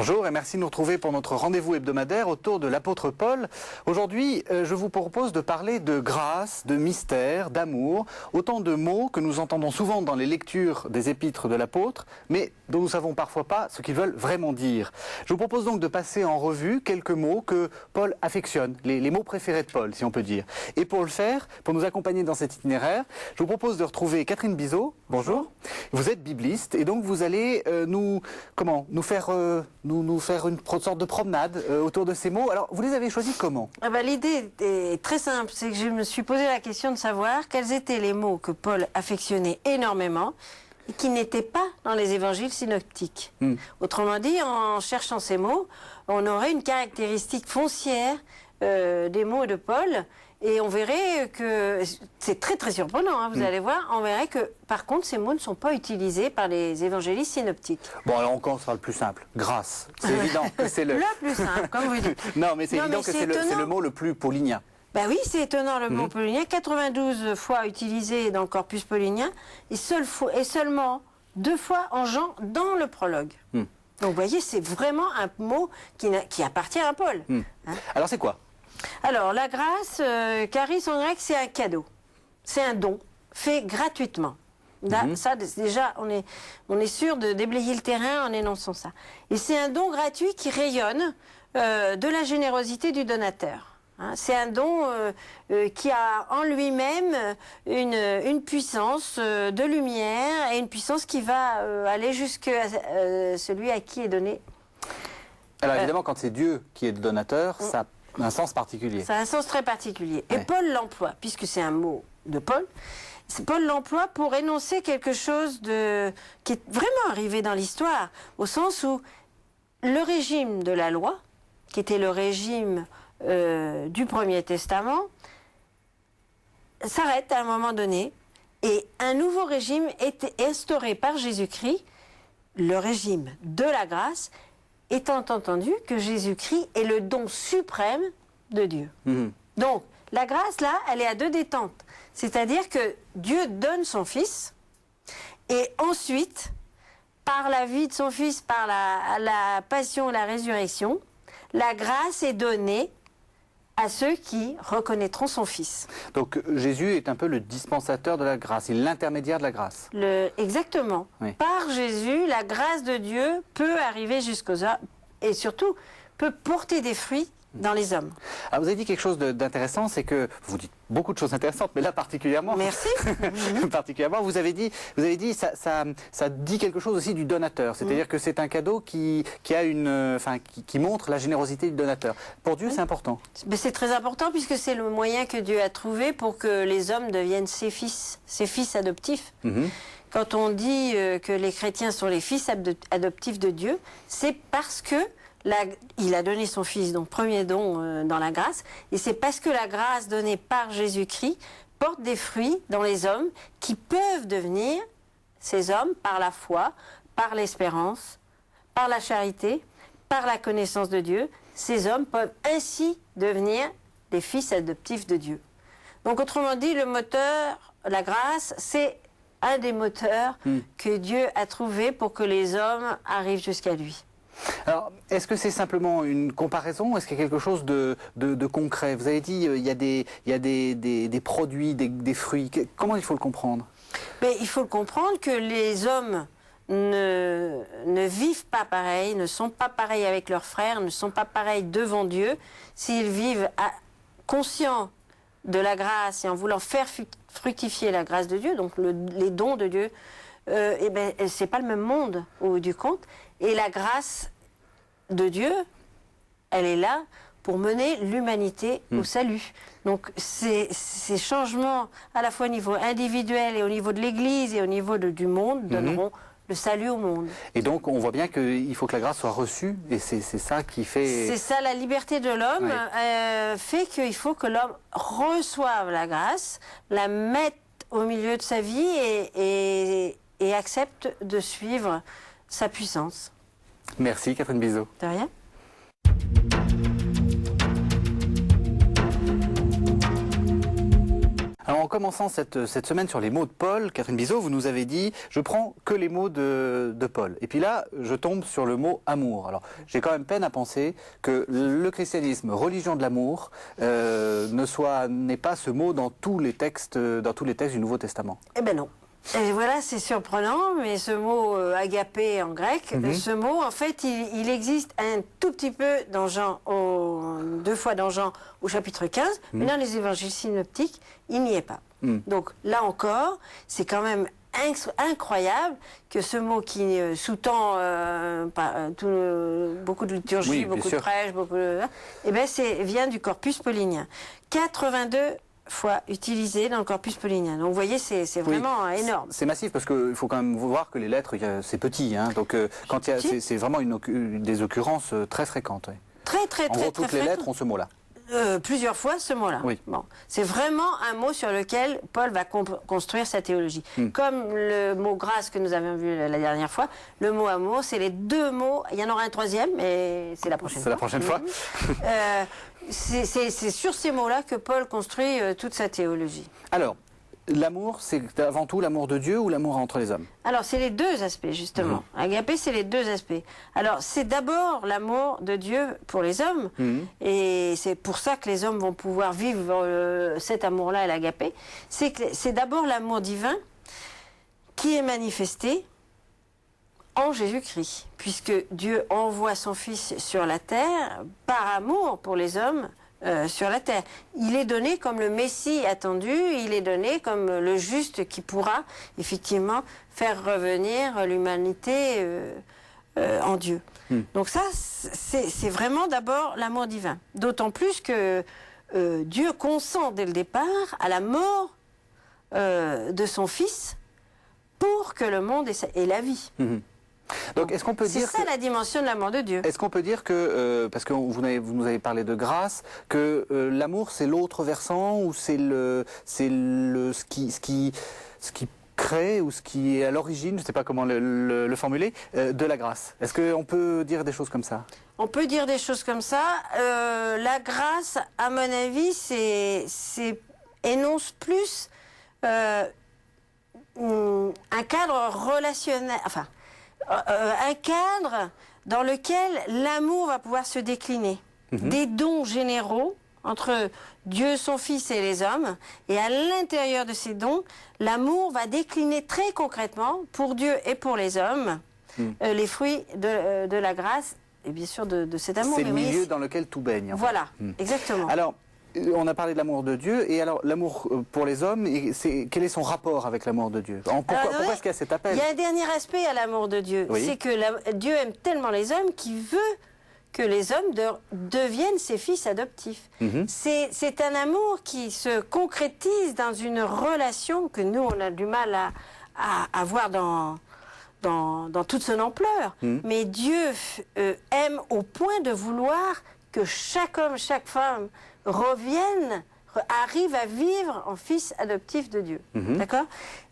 Bonjour et merci de nous retrouver pour notre rendez-vous hebdomadaire autour de l'apôtre Paul. Aujourd'hui, je vous propose de parler de grâce, de mystère, d'amour, autant de mots que nous entendons souvent dans les lectures des épîtres de l'apôtre, mais dont nous ne savons parfois pas ce qu'ils veulent vraiment dire. Je vous propose donc de passer en revue quelques mots que Paul affectionne, les mots préférés de Paul, si on peut dire. Et pour le faire, pour nous accompagner dans cet itinéraire, je vous propose de retrouver Catherine Bizot. Bonjour. Vous êtes bibliste et donc vous allez nous faire une sorte de promenade autour de ces mots. Alors, vous les avez choisis comment? L'idée est très simple, c'est que je me suis posé la question de savoir quels étaient les mots que Paul affectionnait énormément et qui n'étaient pas dans les évangiles synoptiques. Autrement dit, en cherchant ces mots, on aurait une caractéristique foncière des mots de Paul. Et on verrait que, c'est très très surprenant, hein, vous allez voir, on verrait que par contre ces mots ne sont pas utilisés par les évangélistes synoptiques. Bon, alors encore, ce sera le plus simple. Grâce. C'est évident que c'est le plus simple, comme vous dites. Non, mais c'est évident que c'est le mot le plus paulinien. Ben oui, c'est étonnant le mot paulinien, 92 fois utilisé dans le corpus paulinien, et seulement 2 fois en Jean dans le prologue. Donc vous voyez, c'est vraiment un mot qui appartient à Paul. Hein. Alors c'est quoi? Alors, la grâce, charis en grec, c'est un cadeau. C'est un don, fait gratuitement. Ça, déjà, on est sûr de déblayer le terrain en énonçant ça. Et c'est un don gratuit qui rayonne de la générosité du donateur. Hein, c'est un don qui a en lui-même une puissance de lumière et une puissance qui va aller jusqu'à celui à qui est donné. Alors, évidemment, quand c'est Dieu qui est le donateur, ça un sens particulier. Ça a un sens très particulier. Et Paul l'emploie, puisque c'est un mot de Paul, Paul l'emploie pour énoncer quelque chose qui est vraiment arrivé dans l'histoire, au sens où le régime de la loi, qui était le régime du Premier Testament, s'arrête à un moment donné, et un nouveau régime est instauré par Jésus-Christ, le régime de la grâce, étant entendu que Jésus-Christ est le don suprême de Dieu. Donc, la grâce, là, elle est à 2 détentes. C'est-à-dire que Dieu donne son Fils, et ensuite, par la vie de son Fils, par la passion et la résurrection, la grâce est donnée à ceux qui reconnaîtront son Fils. Donc Jésus est un peu le dispensateur de la grâce, il est l'intermédiaire de la grâce. Exactement. Oui. Par Jésus, la grâce de Dieu peut arriver jusqu'aux hommes et surtout peut porter des fruits dans les hommes. Alors vous avez dit quelque chose d'intéressant, c'est que vous dites beaucoup de choses intéressantes, mais là particulièrement. Merci. Particulièrement, vous avez dit ça dit quelque chose aussi du donateur, c'est-à-dire que c'est un cadeau qui montre la générosité du donateur. Pour Dieu, c'est important. Mais c'est très important puisque c'est le moyen que Dieu a trouvé pour que les hommes deviennent ses fils adoptifs. Quand on dit que les chrétiens sont les fils adoptifs de Dieu, c'est parce que il a donné son Fils, donc premier don dans la grâce, et c'est parce que la grâce donnée par Jésus-Christ porte des fruits dans les hommes qui peuvent devenir, ces hommes, par la foi, par l'espérance, par la charité, par la connaissance de Dieu, ces hommes peuvent ainsi devenir des fils adoptifs de Dieu. Donc autrement dit, le moteur, la grâce, c'est un des moteurs que Dieu a trouvé pour que les hommes arrivent jusqu'à lui. Alors, est-ce que c'est simplement une comparaison ou est-ce qu'il y a quelque chose de concret? Vous avez dit il y a des produits, des fruits. Comment il faut le comprendre? Mais il faut le comprendre que les hommes ne vivent pas pareil, ne sont pas pareils avec leurs frères, ne sont pas pareils devant Dieu. S'ils vivent conscients de la grâce et en voulant faire fructifier la grâce de Dieu, donc les dons de Dieu, c'est pas le même monde au bout du compte. Et la grâce de Dieu, elle est là pour mener l'humanité au salut. Donc ces changements, à la fois au niveau individuel et au niveau de l'Église et au niveau du monde, donneront le salut au monde. Et donc on voit bien qu'il faut que la grâce soit reçue, et c'est ça qui fait... C'est ça, la liberté de l'homme fait qu'il faut que l'homme reçoive la grâce, la mette au milieu de sa vie et accepte de suivre sa puissance. Merci Catherine Bizot. De rien. Alors commençant cette semaine sur les mots de Paul, Catherine Bizot, vous nous avez dit « je prends que les mots de Paul ». Et puis là, je tombe sur le mot « amour ». Alors, j'ai quand même peine à penser que le christianisme, religion de l'amour, n'est pas ce mot dans tous les textes du Nouveau Testament. Eh ben non. Et voilà, c'est surprenant, mais ce mot agapé en grec, ce mot, en fait, il existe un tout petit peu dans Jean, deux fois dans Jean au chapitre 15, mais dans les évangiles synoptiques, il n'y est pas. Donc là encore, c'est quand même incroyable que ce mot qui sous-tend beaucoup de liturgie, beaucoup de prêches, eh ben vient du corpus paulinien. 82 fois utilisé dans le corpus paulinien. Donc vous voyez, c'est vraiment énorme. C'est massif parce qu'il faut quand même voir que les lettres, c'est petit. Hein, donc quand c'est vraiment des occurrences très fréquentes. Oui. Très toutes les lettres ont ce mot-là. Plusieurs fois ce mot-là. Oui. Bon. C'est vraiment un mot sur lequel Paul va construire sa théologie. Comme le mot grâce que nous avions vu la dernière fois, le mot amour, c'est les deux mots. Il y en aura un troisième, mais c'est la prochaine fois. C'est la prochaine fois. C'est sur ces mots-là que Paul construit toute sa théologie. Alors, l'amour, c'est avant tout l'amour de Dieu ou l'amour entre les hommes? Alors, c'est les deux aspects, justement. Agapé, c'est les deux aspects. Alors, c'est d'abord l'amour de Dieu pour les hommes, et c'est pour ça que les hommes vont pouvoir vivre cet amour-là, l'agapé. C'est d'abord l'amour divin qui est manifesté en Jésus-Christ, puisque Dieu envoie son Fils sur la terre par amour pour les hommes sur la terre. Il est donné comme le Messie attendu, il est donné comme le juste qui pourra effectivement faire revenir l'humanité en Dieu. Donc ça, c'est vraiment d'abord l'amour divin. D'autant plus que Dieu consent dès le départ à la mort de son Fils pour que le monde ait la vie. Donc, est-ce qu'on peut dire c'est ça la dimension de l'amour de Dieu. Est-ce qu'on peut dire que, parce que vous nous avez parlé de grâce, que l'amour c'est l'autre versant ou c'est ce qui crée ou ce qui est à l'origine, je ne sais pas comment le formuler, de la grâce? Est-ce qu'on peut dire des choses comme ça? On peut dire des choses comme ça. La grâce, à mon avis, énonce plus un cadre relationnel, enfin, un cadre dans lequel l'amour va pouvoir se décliner. Des dons généraux entre Dieu, son Fils et les hommes. Et à l'intérieur de ces dons, l'amour va décliner très concrètement pour Dieu et pour les hommes les fruits de la grâce et bien sûr de cet amour. C'est le milieu dans lequel tout baigne. Voilà, exactement. Alors, on a parlé de l'amour de Dieu, et alors l'amour pour les hommes, quel est son rapport avec l'amour de Dieu? Pourquoi est-ce qu'il y a cet appel? Il y a un dernier aspect à l'amour de Dieu, c'est que Dieu aime tellement les hommes qu'il veut que les hommes deviennent ses fils adoptifs. C'est un amour qui se concrétise dans une relation que nous, on a du mal à voir dans toute son ampleur. Mais Dieu aime au point de vouloir que chaque homme, chaque femme arrive à vivre en fils adoptif de Dieu. D'accord?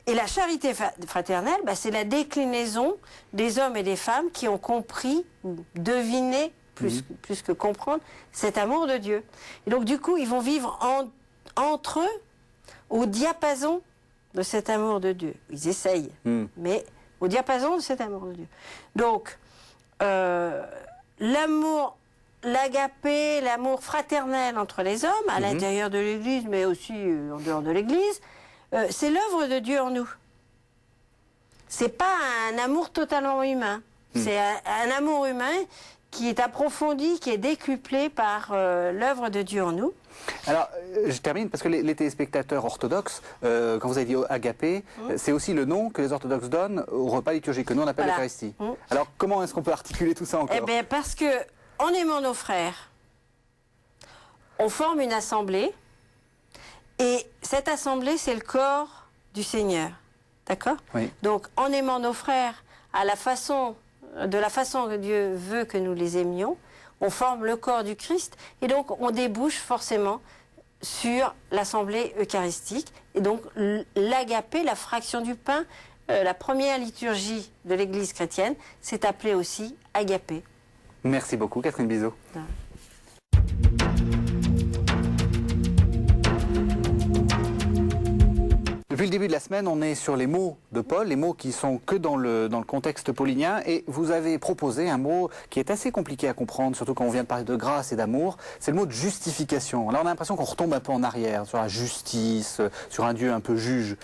Et la charité fraternelle, c'est la déclinaison des hommes et des femmes qui ont compris, ou deviné, plus que comprendre, cet amour de Dieu. Et donc, du coup, ils vont vivre entre eux au diapason de cet amour de Dieu. Ils essayent, mais au diapason de cet amour de Dieu. Donc, l'amour, l'agapé, l'amour fraternel entre les hommes, à l'intérieur de l'Église, mais aussi en dehors de l'Église, c'est l'œuvre de Dieu en nous. C'est pas un amour totalement humain. C'est un amour humain qui est approfondi, qui est décuplé par l'œuvre de Dieu en nous. Alors, je termine parce que les téléspectateurs orthodoxes, quand vous avez dit agapé, c'est aussi le nom que les orthodoxes donnent au repas liturgique que nous on appelle l'Eucharistie. Alors, comment est-ce qu'on peut articuler tout ça encore? Eh bien, parce que en aimant nos frères, on forme une assemblée, et cette assemblée, c'est le corps du Seigneur. D'accord? Oui. Donc, en aimant nos frères de la façon que Dieu veut que nous les aimions, on forme le corps du Christ, et donc on débouche forcément sur l'assemblée eucharistique. Et donc, l'agapé, la fraction du pain, la première liturgie de l'Église chrétienne, c'est appelé aussi agapé. Merci beaucoup, Catherine Bizot. Depuis le début de la semaine, on est sur les mots de Paul, les mots qui sont que dans le contexte paulinien, et vous avez proposé un mot qui est assez compliqué à comprendre, surtout quand on vient de parler de grâce et d'amour, c'est le mot de justification. Là, on a l'impression qu'on retombe un peu en arrière, sur la justice, sur un Dieu un peu juge.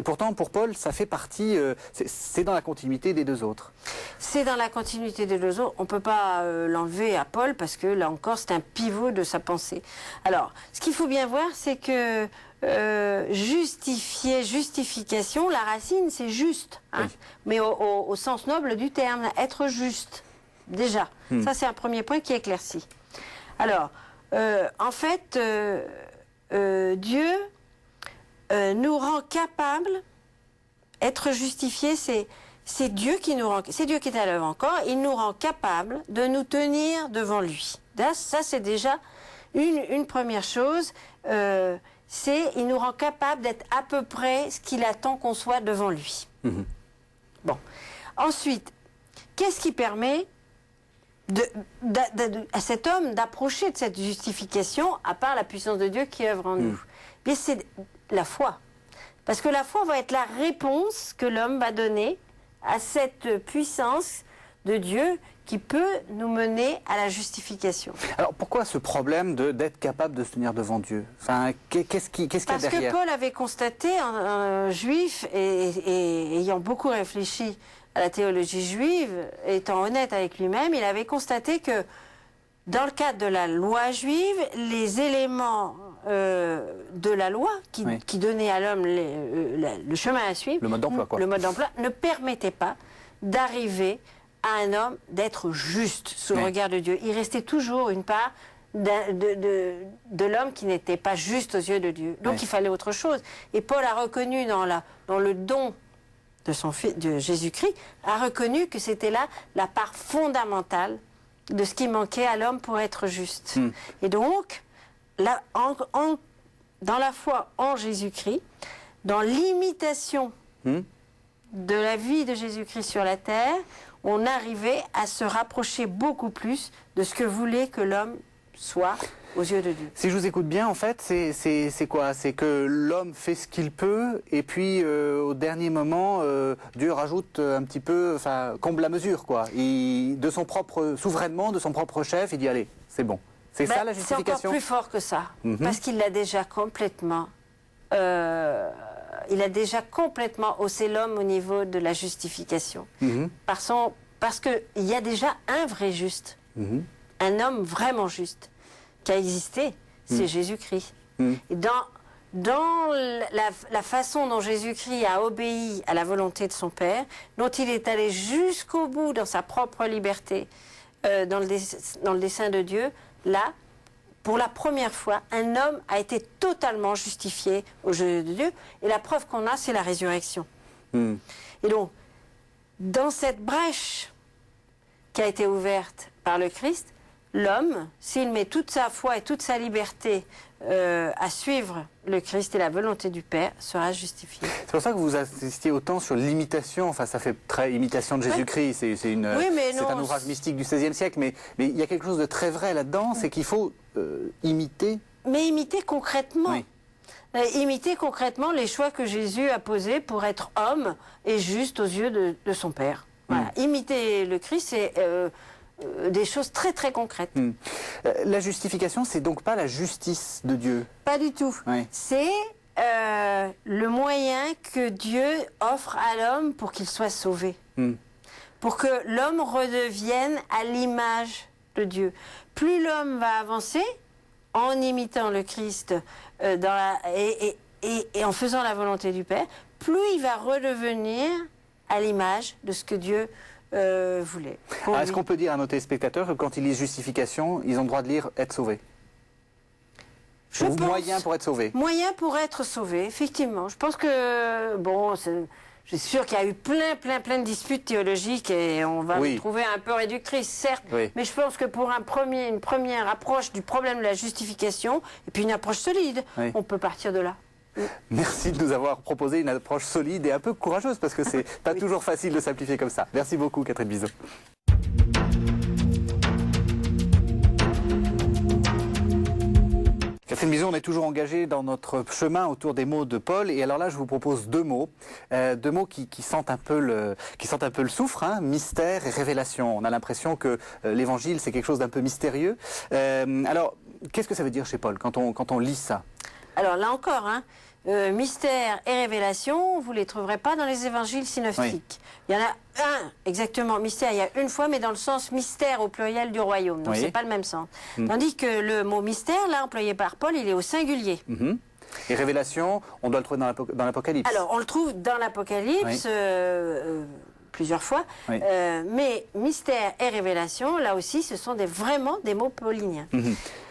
Pourtant, pour Paul, ça fait partie, c'est dans la continuité des deux autres. C'est dans la continuité des deux autres. On ne peut pas l'enlever à Paul, parce que là encore, c'est un pivot de sa pensée. Alors, ce qu'il faut bien voir, c'est que justification, la racine, c'est juste, hein, oui. Mais au sens noble du terme, être juste, déjà. Ça, c'est un premier point qui éclaircit. Alors, en fait, Dieu nous rend capables, être justifié, c'est Dieu qui nous rend, c'est Dieu qui est à l'œuvre encore, il nous rend capables de nous tenir devant lui. Ça, c'est déjà une première chose. Il nous rend capable d'être à peu près ce qu'il attend qu'on soit devant lui. Bon. Ensuite, qu'est-ce qui permet à cet homme d'approcher de cette justification, à part la puissance de Dieu qui œuvre en nous? Bien, c'est la foi. Parce que la foi va être la réponse que l'homme va donner à cette puissance de Dieu qui peut nous mener à la justification. Alors pourquoi ce problème d'être capable de se tenir devant Dieu? Enfin, qu'est-ce qu'il y a derrière? Parce que Paul avait constaté, un juif, et ayant beaucoup réfléchi à la théologie juive, étant honnête avec lui-même, il avait constaté que dans le cadre de la loi juive, les éléments de la loi qui donnaient à l'homme le chemin à suivre, le mode d'emploi, quoi. Le mode d'emploi ne permettait pas d'arriver à un homme d'être juste sous le regard de Dieu. Il restait toujours une part de l'homme qui n'était pas juste aux yeux de Dieu. Donc il fallait autre chose. Et Paul a reconnu dans le don de son fils, de Jésus-Christ, a reconnu que c'était là la part fondamentale de ce qui manquait à l'homme pour être juste. Et donc, là, dans la foi en Jésus-Christ, dans l'imitation de la vie de Jésus-Christ sur la terre, on arrivait à se rapprocher beaucoup plus de ce que voulait que l'homme soit aux yeux de Dieu. Si je vous écoute bien, en fait, c'est quoi? C'est que l'homme fait ce qu'il peut, et puis au dernier moment, Dieu rajoute un petit peu, enfin, comble la mesure, quoi. De son propre, souverainement, de son propre chef, il dit allez, c'est bon. C'est ça la justification? C'est encore plus fort que ça, parce qu'il l'a déjà complètement... il a déjà complètement haussé l'homme au niveau de la justification. Parce qu'il y a déjà un vrai juste, un homme vraiment juste, qui a existé, c'est Jésus-Christ. Et dans la façon dont Jésus-Christ a obéi à la volonté de son Père, dont il est allé jusqu'au bout dans sa propre liberté, dans le dessein de Dieu, là, pour la première fois, un homme a été totalement justifié aux yeux de Dieu. Et la preuve qu'on a, c'est la résurrection. Et donc, dans cette brèche qui a été ouverte par le Christ, l'homme, s'il met toute sa foi et toute sa liberté à suivre le Christ et la volonté du Père, sera justifié. C'est pour ça que vous insistiez autant sur l'imitation, enfin ça fait très imitation de Jésus-Christ, c'est un ouvrage mystique du XVIe siècle, mais il y a quelque chose de très vrai là-dedans, c'est qu'il faut imiter. Mais imiter concrètement. Imiter concrètement les choix que Jésus a posés pour être homme et juste aux yeux de son Père. Voilà. Imiter le Christ, c'est... des choses très très concrètes. La justification, c'est donc pas la justice de Dieu? Pas du tout. C'est le moyen que Dieu offre à l'homme pour qu'il soit sauvé. Pour que l'homme redevienne à l'image de Dieu. Plus l'homme va avancer en imitant le Christ et en faisant la volonté du Père, plus il va redevenir à l'image de ce que Dieu voulait. Est-ce qu'on peut dire à nos téléspectateurs que quand ils lisent justification, ils ont le droit de lire être sauvé? Moyen pour être sauvé. Moyen pour être sauvé, effectivement. Je pense que, bon, je suis sûr qu'il y a eu plein de disputes théologiques et on va les trouver un peu réductrices, certes. Mais je pense que pour une première approche du problème de la justification, et puis une approche solide, on peut partir de là. Merci de nous avoir proposé une approche solide et un peu courageuse, parce que c'est pas toujours facile de simplifier comme ça. Merci beaucoup, Catherine Bizot. Catherine Bizot, on est toujours engagé dans notre chemin autour des mots de Paul. Et alors là, je vous propose deux mots qui sentent un peu le soufre, hein, mystère et révélation. On a l'impression que l'évangile, c'est quelque chose d'un peu mystérieux. Alors, qu'est-ce que ça veut dire chez Paul quand on lit ça? Alors là encore, hein, mystère et révélation, vous ne les trouverez pas dans les évangiles synoptiques. Oui. Il y en a un, exactement, mystère, il y a une fois, mais dans le sens mystère au pluriel du royaume. Donc c'est pas le même sens. Tandis que le mot mystère, là, employé par Paul, il est au singulier. Et révélation, on doit le trouver dans l'Apocalypse. Alors, on le trouve dans l'Apocalypse plusieurs fois, mais mystère et révélation, là aussi, ce sont vraiment des mots pauliniens.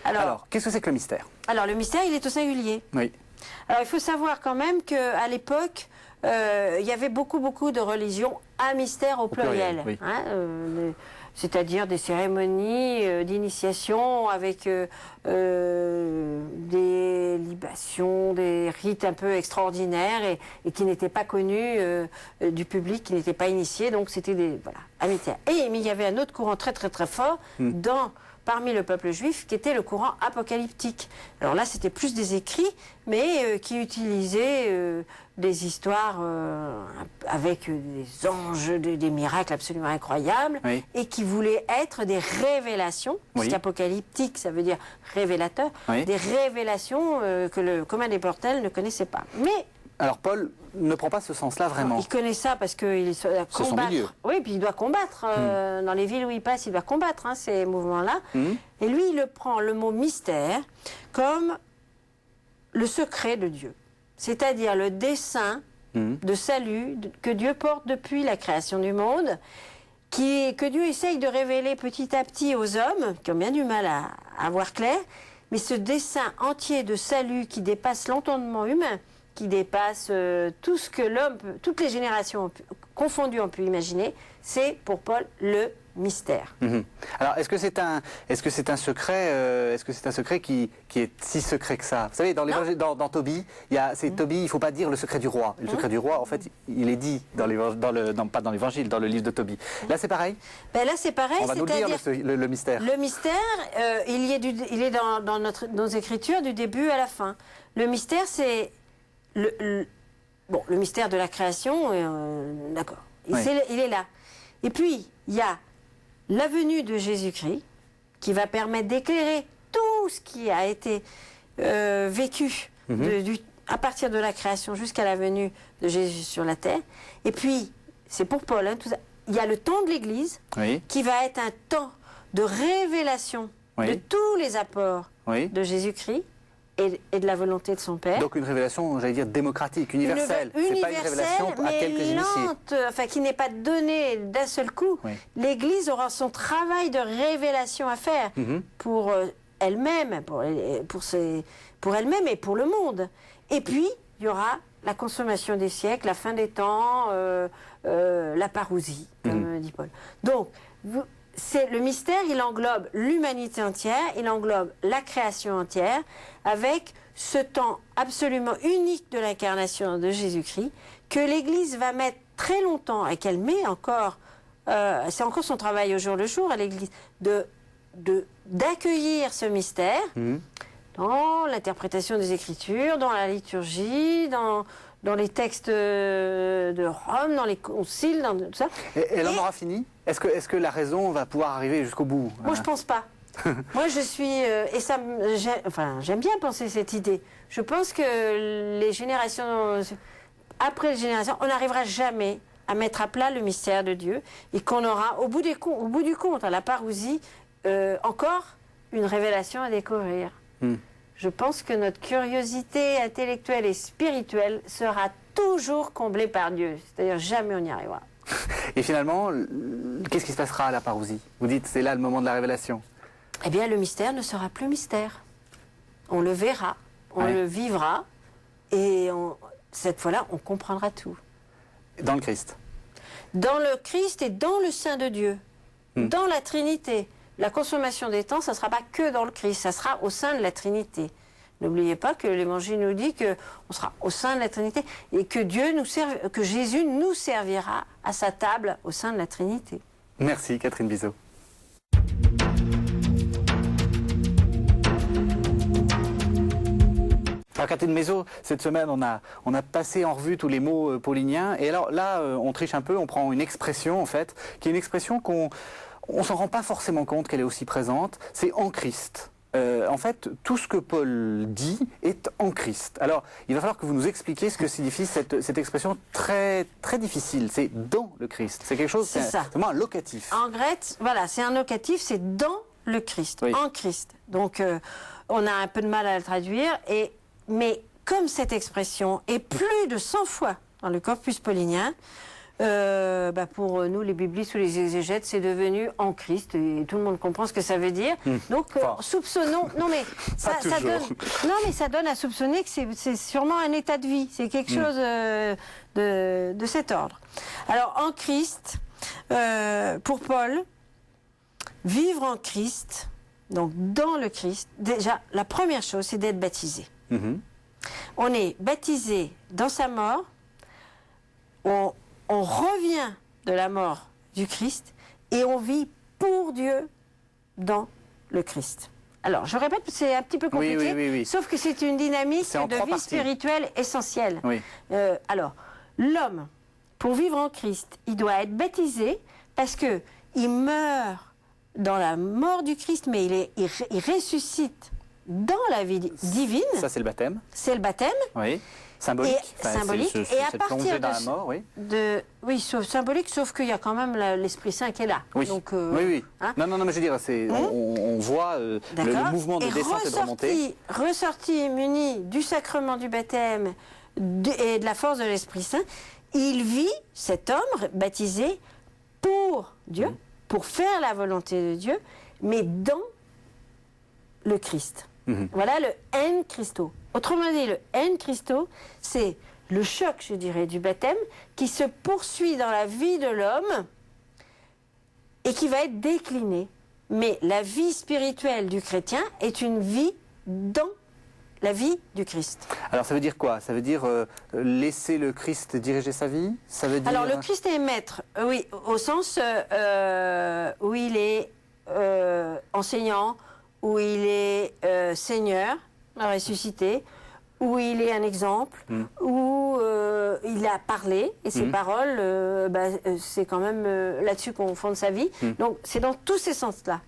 Alors qu'est-ce que c'est que le mystère? Alors, le mystère, il est au singulier. Oui. Alors, il faut savoir quand même qu'à l'époque, il y avait beaucoup de religions à mystère au pluriel. Oui. Hein, c'est-à-dire des cérémonies d'initiation avec des libations, des rites un peu extraordinaires et qui n'étaient pas connus du public, qui n'étaient pas initiés. Donc, c'était à mystère. Mais il y avait un autre courant très fort parmi le peuple juif, qui était le courant apocalyptique. Alors là, c'était plus des écrits, mais qui utilisaient des histoires avec des anges, des miracles absolument incroyables, et qui voulaient être des révélations, parce qu'apocalyptique, ça veut dire révélateur, des révélations que le commun des mortels ne connaissait pas. Mais alors Paul ne prend pas ce sens-là vraiment. Il connaît ça parce qu'il doit combattre. Oui, puis il doit combattre. Dans les villes où il passe, il doit combattre ces mouvements-là. Et lui, il prend le mot mystère comme le secret de Dieu. C'est-à-dire le dessein de salut que Dieu porte depuis la création du monde, que Dieu essaye de révéler petit à petit aux hommes, qui ont bien du mal à voir clair, mais ce dessein entier de salut qui dépasse l'entendement humain, qui dépasse tout ce que l'homme, toutes les générations confondues ont pu imaginer, c'est pour Paul le mystère. Alors est-ce que c'est un secret qui est si secret que ça? Vous savez, dans l'évangile, dans Tobie, Tobie, il faut pas dire le secret du roi. Le secret du roi, en fait, il est dit pas dans l'évangile, dans le livre de Tobie. Là, c'est pareil. Ben là, c'est pareil. On va nous le dire le mystère. Le mystère, il est dans nos écritures du début à la fin. Le mystère, c'est le mystère de la création, d'accord. Il est là. Et puis, il y a la venue de Jésus-Christ, qui va permettre d'éclairer tout ce qui a été vécu à partir de la création jusqu'à la venue de Jésus sur la terre. Et puis, c'est pour Paul, tout ça. Il y a le temps de l'Église, qui va être un temps de révélation de tous les apports de Jésus-Christ, et de la volonté de son Père. Donc une révélation, j'allais dire, démocratique, universelle. C'est pas une révélation à quelques initiés. Qui n'est pas donnée d'un seul coup. L'Église aura son travail de révélation à faire pour elle-même, pour elle-même et pour le monde. Et puis, il y aura la consommation des siècles, la fin des temps, la parousie, comme dit Paul. Donc, le mystère, il englobe l'humanité entière, il englobe la création entière, avec ce temps absolument unique de l'incarnation de Jésus-Christ, que l'Église va mettre très longtemps, et qu'elle met encore, c'est encore son travail au jour le jour à l'Église, d'accueillir ce mystère dans l'interprétation des Écritures, dans la liturgie, dans les textes de Rome, dans les conciles, dans tout ça. Et elle en aura fini? Est-ce que la raison va pouvoir arriver jusqu'au bout? Moi, je pense pas. Moi, je suis... j'aime bien penser cette idée. Je pense que les générations... Après les générations, on n'arrivera jamais à mettre à plat le mystère de Dieu et qu'on aura, au bout du compte, à la parousie, encore une révélation à découvrir. Je pense que notre curiosité intellectuelle et spirituelle sera toujours comblée par Dieu. C'est-à-dire jamais on n'y arrivera. Et finalement, qu'est-ce qui se passera à la parousie? Vous dites c'est là le moment de la révélation. Eh bien, le mystère ne sera plus mystère. On le verra, on le vivra, et cette fois-là, on comprendra tout. Dans le Christ. Dans le Christ et dans le sein de Dieu. Dans la Trinité. La consommation des temps, ça ne sera pas que dans le Christ, ça sera au sein de la Trinité. N'oubliez pas que l'Évangile nous dit qu'on sera au sein de la Trinité et que que Jésus nous servira à sa table au sein de la Trinité. Merci Catherine Bizot. Catherine Mézot, cette semaine, on a passé en revue tous les mots pauliniens. Et alors là, on triche un peu, on prend une expression, en fait, qui est une expression qu'on s'en rend pas forcément compte qu'elle est aussi présente. C'est en Christ. En fait, tout ce que Paul dit est en Christ. Alors, il va falloir que vous nous expliquiez ce que signifie cette expression très, très difficile. C'est dans le Christ. C'est quelque chose, c'est vraiment un locatif. En grec, voilà, c'est un locatif, c'est dans le Christ, oui. En Christ. Donc, on a un peu de mal à le traduire, mais comme cette expression est plus de 100 fois dans le corpus paulinien, pour nous, les biblistes ou les exégètes, c'est devenu en Christ, et tout le monde comprend ce que ça veut dire. Donc, soupçonnons. Non, mais ça donne à soupçonner que c'est sûrement un état de vie. C'est quelque chose de cet ordre. Alors, en Christ, pour Paul, vivre en Christ, donc dans le Christ, déjà, la première chose, c'est d'être baptisé. On est baptisé dans sa mort. On revient de la mort du Christ et on vit pour Dieu dans le Christ. Alors, je répète, c'est un petit peu compliqué, oui. Sauf que c'est une dynamique de vie spirituelle essentielle. Oui. Alors, l'homme, pour vivre en Christ, il doit être baptisé parce qu'il meurt dans la mort du Christ, mais il ressuscite dans la vie divine. Ça, c'est le baptême. C'est le baptême. Oui. Symbolique. Symbolique. Et à partir dans la mort, oui, symbolique, sauf qu'il y a quand même l'Esprit Saint qui est là. Oui. Donc, oui. Hein? Non, mais je veux dire, on voit le mouvement de descente et de remontée. Ressorti, muni du sacrement du baptême et de la force de l'Esprit Saint, il vit, cet homme baptisé, pour Dieu, pour faire la volonté de Dieu, mais dans le Christ. Voilà le en Christo. Autrement dit, le en Christo, c'est le choc, je dirais, du baptême qui se poursuit dans la vie de l'homme et qui va être décliné. Mais la vie spirituelle du chrétien est une vie dans la vie du Christ. Alors ça veut dire quoi? Ça veut dire laisser le Christ diriger sa vie? Ça veut dire... Alors le Christ est maître, oui, au sens où il est enseignant, où il est Seigneur, ressuscité, où il est un exemple, où il a parlé, et ses paroles, c'est quand même là-dessus qu'on fonde sa vie. Donc c'est dans tous ces sens-là.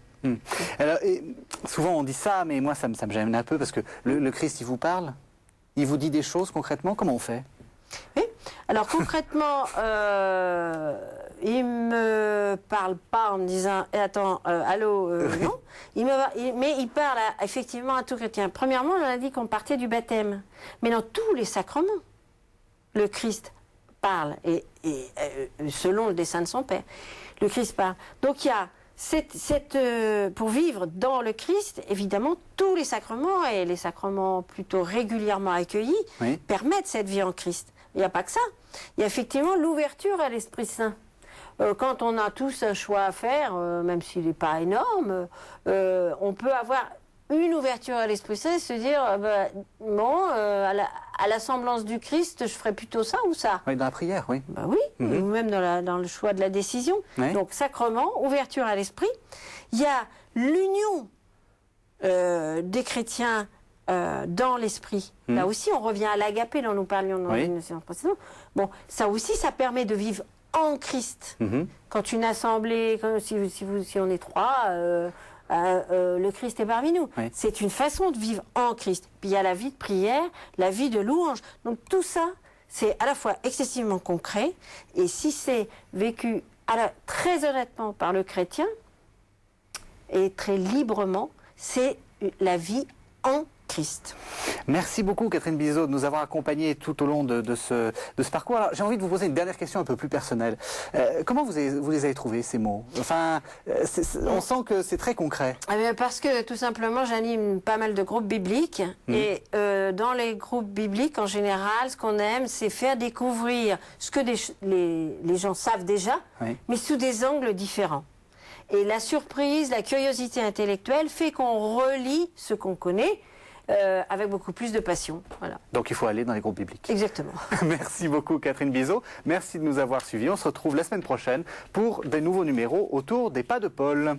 Alors, souvent on dit ça, mais moi ça me gêne un peu, parce que le Christ, il vous parle? Il vous dit des choses concrètement? Comment on fait? Oui, alors concrètement, il me parle pas en me disant attends, allô, non. Mais il parle effectivement à tout chrétien. Premièrement, on a dit qu'on partait du baptême. Mais dans tous les sacrements, le Christ parle, et selon le dessein de son Père, le Christ parle. Donc il y a pour vivre dans le Christ, évidemment, tous les sacrements, et les sacrements plutôt régulièrement accueillis, permettent cette vie en Christ. Il n'y a pas que ça. Il y a effectivement l'ouverture à l'Esprit Saint. Quand on a tous un choix à faire, même s'il n'est pas énorme, on peut avoir une ouverture à l'Esprit Saint et se dire, à la semblance du Christ, je ferais plutôt ça ou ça. Oui, dans la prière, oui. Oui, ou même dans le choix de la décision. Oui. Donc, sacrement, ouverture à l'Esprit. Il y a l'union des chrétiens dans l'esprit. Là aussi, on revient à l'agapé dont nous parlions dans une séance précédente. Bon, ça aussi, ça permet de vivre en Christ. Quand une assemblée, si on est trois, le Christ est parmi nous. C'est une façon de vivre en Christ. Puis il y a la vie de prière, la vie de louange. Donc tout ça, c'est à la fois excessivement concret, et si c'est vécu très honnêtement par le chrétien, et très librement, c'est la vie en Christ. Merci beaucoup Catherine Bizot de nous avoir accompagnés tout au long de ce parcours. Alors j'ai envie de vous poser une dernière question un peu plus personnelle. Comment vous les avez trouvés, ces mots? Enfin, on sent que c'est très concret. Parce que tout simplement j'anime pas mal de groupes bibliques, et dans les groupes bibliques en général, ce qu'on aime, c'est faire découvrir ce que les gens savent déjà, mais sous des angles différents. Et la surprise, la curiosité intellectuelle fait qu'on relit ce qu'on connaît avec beaucoup plus de passion. Voilà. Donc il faut aller dans les groupes bibliques. Exactement. Merci beaucoup Catherine Bizot. Merci de nous avoir suivis. On se retrouve la semaine prochaine pour des nouveaux numéros autour des pas de Paul.